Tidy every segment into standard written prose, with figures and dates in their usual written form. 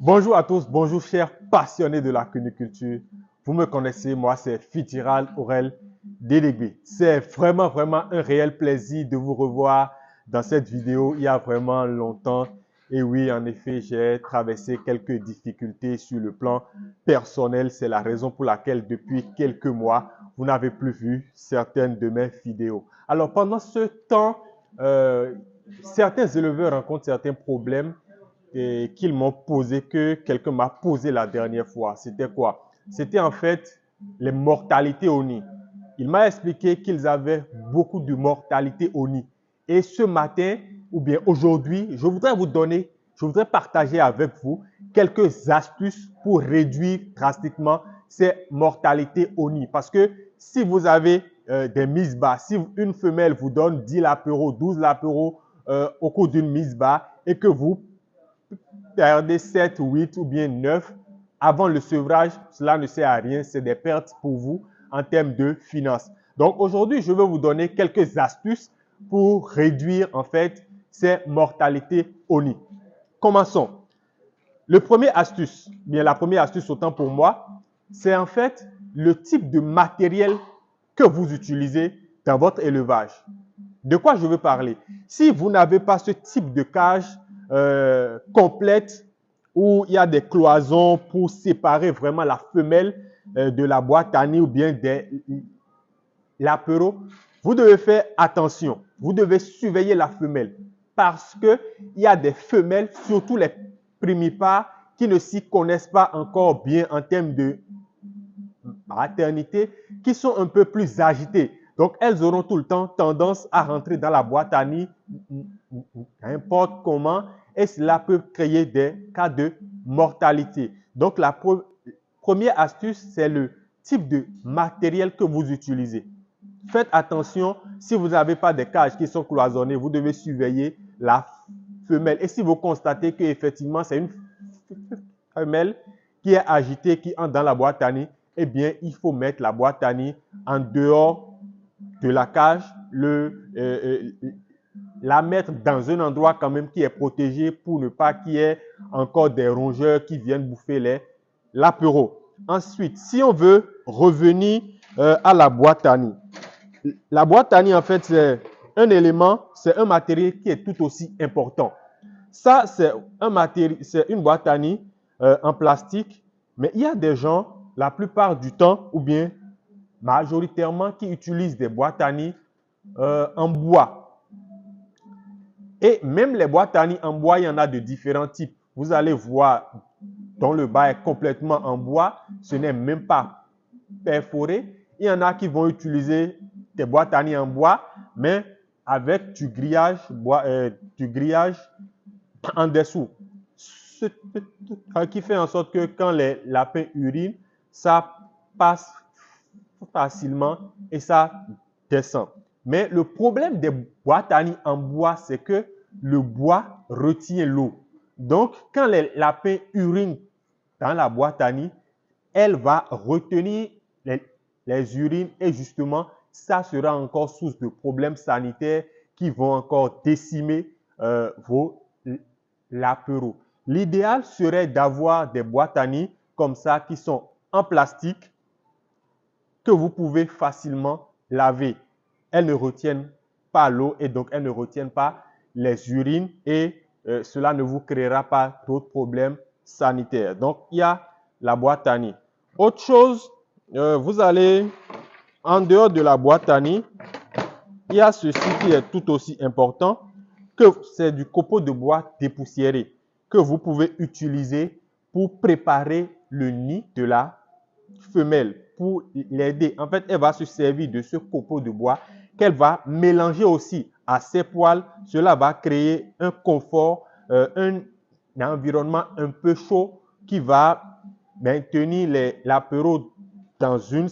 Bonjour à tous, bonjour chers passionnés de la cuniculture. Vous me connaissez, moi c'est Fitzgerald Aurel Délégué. C'est vraiment un réel plaisir de vous revoir dans cette vidéo il y a vraiment longtemps. Et oui, en effet, j'ai traversé quelques difficultés sur le plan personnel. C'est la raison pour laquelle depuis quelques mois, vous n'avez plus vu certaines de mes vidéos. Alors pendant ce temps, certains éleveurs rencontrent certains problèmes et qu'ils m'ont posé, que quelqu'un m'a posé la dernière fois. C'était quoi? C'était en fait les mortalités au nid. Il m'a expliqué qu'ils avaient beaucoup de mortalité au nid. Et ce matin, ou bien aujourd'hui, je voudrais partager avec vous quelques astuces pour réduire drastiquement ces mortalités au nid. Parce que si vous avez des mises bas, si une femelle vous donne 10 lapéros, 12 lapéros au cours d'une mise bas et que vous perdez 7, 8 ou bien 9 avant le sevrage, cela ne sert à rien, c'est des pertes pour vous en termes de finances. Donc aujourd'hui, je vais vous donner quelques astuces pour réduire en fait ces mortalités au nid. Commençons. La première astuce autant pour moi, c'est en fait le type de matériel que vous utilisez dans votre élevage. De quoi je veux parler? Si vous n'avez pas ce type de cage complète où il y a des cloisons pour séparer vraiment la femelle de la boîte à nid ou bien des lapéros, vous devez faire attention. Vous devez surveiller la femelle parce qu'il y a des femelles, surtout les primipares, qui ne s'y connaissent pas encore bien en termes de maternité, qui sont un peu plus agitées. Donc, elles auront tout le temps tendance à rentrer dans la boîte à nid n'importe comment et cela peut créer des cas de mortalité. Donc, la première astuce, c'est le type de matériel que vous utilisez. Faites attention, si vous n'avez pas des cages qui sont cloisonnées, vous devez surveiller la femelle. Et si vous constatez qu'effectivement, c'est une femelle qui est agitée, qui entre dans la boîte à nid, eh bien, il faut mettre la boîte à nid en dehors de la cage, la mettre dans un endroit quand même qui est protégé pour ne pas qu'il y ait encore des rongeurs qui viennent bouffer les lapéros. Ensuite, si on veut revenir à la boîte à nid, la boîte à nid, en fait, c'est un élément, c'est un matériel qui est tout aussi important. Ça, c'est une boîte à nid en plastique, mais il y a des gens, la plupart du temps, ou bien majoritairement, qui utilisent des boîtes à nid en bois. Et même les boîtes à nid en bois, il y en a de différents types. Vous allez voir, dont le bas est complètement en bois, ce n'est même pas perforé. Il y en a qui vont utiliser des boîtes à nid en bois, mais avec du grillage en dessous. Ce qui fait en sorte que quand les lapins urinent, ça passe facilement et ça descend. Mais le problème des boîtes à nid en bois, c'est que le bois retient l'eau. Donc, quand les lapins urinent dans la boîte à nid, elle va retenir les urines et justement, ça sera encore source de problèmes sanitaires qui vont encore décimer vos lapéros. L'idéal serait d'avoir des boîtes à nid comme ça qui sont en plastique que vous pouvez facilement laver. Elles ne retiennent pas l'eau et donc elles ne retiennent pas les urines et cela ne vous créera pas d'autres problèmes sanitaires. Donc, il y a la boîte à nid. Autre chose, vous allez, en dehors de la boîte à nid, il y a ceci qui est tout aussi important, que c'est du copeau de bois dépoussiéré que vous pouvez utiliser pour préparer le nid de la femelle, pour l'aider. En fait, elle va se servir de ce copeau de bois qu'elle va mélanger aussi à ses poils. Cela va créer un confort, un environnement un peu chaud qui va maintenir les lapéros dans une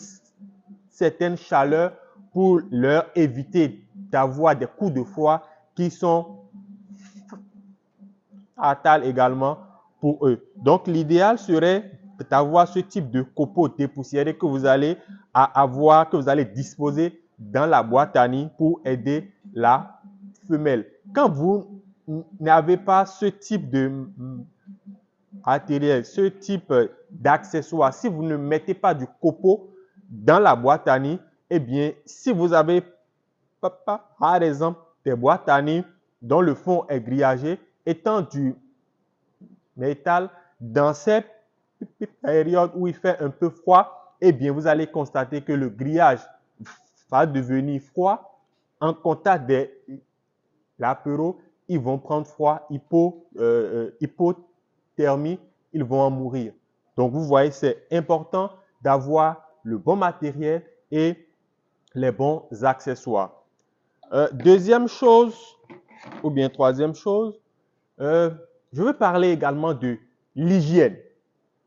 certaine chaleur pour leur éviter d'avoir des coups de froid qui sont fatals également pour eux. Donc, l'idéal serait d'avoir ce type de copeaux dépoussiérés que vous allez avoir, que vous allez disposer dans la boîte à nid pour aider la femelle. Quand vous n'avez pas ce type de artérielle, ce type d'accessoire, si vous ne mettez pas du copeau dans la boîte à nid, eh bien, si vous avez, par exemple, des boîtes à nid dont le fond est grillagé, étant du métal, dans ces périodes où il fait un peu froid, eh bien, vous allez constater que le grillage va devenir froid en contact des l'apéro, ils vont prendre froid, hypothermie, ils vont en mourir. Donc, vous voyez, c'est important d'avoir le bon matériel et les bons accessoires. Deuxième chose, ou bien troisième chose, je veux parler également de l'hygiène.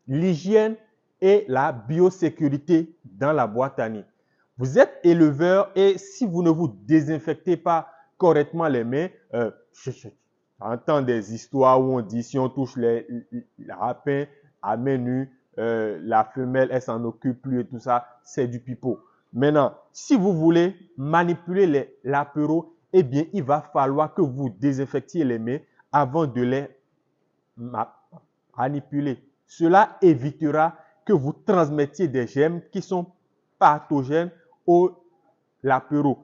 L'hygiène et la biosécurité dans la boîte à nid. Vous êtes éleveur et si vous ne vous désinfectez pas correctement les mains, j'entends des histoires où on dit si on touche les rapins à main nue, la femelle, elle s'en occupe plus et tout ça, c'est du pipeau. Maintenant, si vous voulez manipuler l'apéro, eh bien, il va falloir que vous désinfectiez les mains avant de les manipuler. Cela évitera que vous transmettiez des germes qui sont pathogènes au l'apéro.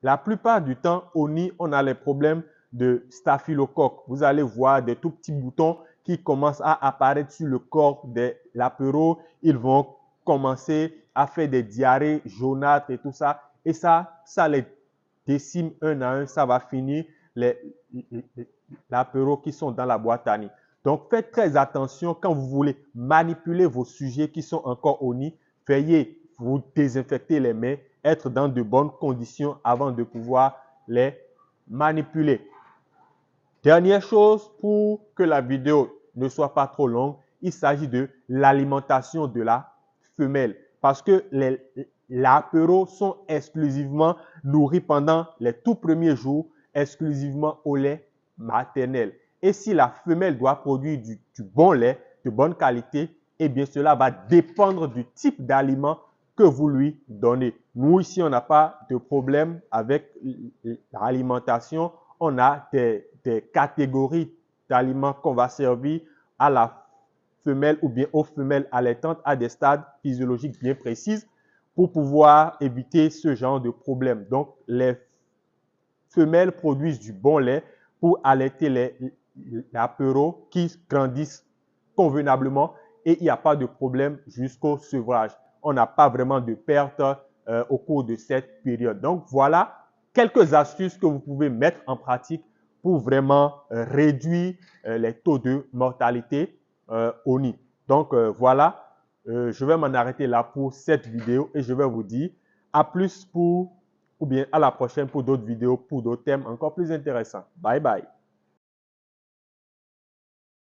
La plupart du temps, au nid, on a les problèmes de staphylocoque. Vous allez voir des tout petits boutons qui commencent à apparaître sur le corps de l'apéro. Ils vont commencer à faire des diarrhées jaunâtres et tout ça. Et ça les décime un à un. Ça va finir l'apéro qui sont dans la boîte à nid. Donc, faites très attention quand vous voulez manipuler vos sujets qui sont encore au nid. Veuillez vous désinfecter les mains, être dans de bonnes conditions avant de pouvoir les manipuler. Dernière chose, pour que la vidéo ne soit pas trop longue, il s'agit de l'alimentation de la femelle. Parce que les apéros sont exclusivement nourris pendant les tout premiers jours, exclusivement au lait maternel. Et si la femelle doit produire du bon lait, de bonne qualité, eh bien cela va dépendre du type d'aliment que vous lui donnez. Nous, ici, on n'a pas de problème avec l'alimentation. On a des catégories d'aliments qu'on va servir à la femelle ou bien aux femelles allaitantes à des stades physiologiques bien précis pour pouvoir éviter ce genre de problème. Donc, les femelles produisent du bon lait pour allaiter les apéros qui grandissent convenablement et il n'y a pas de problème jusqu'au sevrage. On n'a pas vraiment de perte au cours de cette période. Donc, voilà quelques astuces que vous pouvez mettre en pratique pour vraiment réduire les taux de mortalité au nid. Donc, voilà, je vais m'en arrêter là pour cette vidéo et je vais vous dire à plus ou bien à la prochaine pour d'autres vidéos, pour d'autres thèmes encore plus intéressants. Bye bye.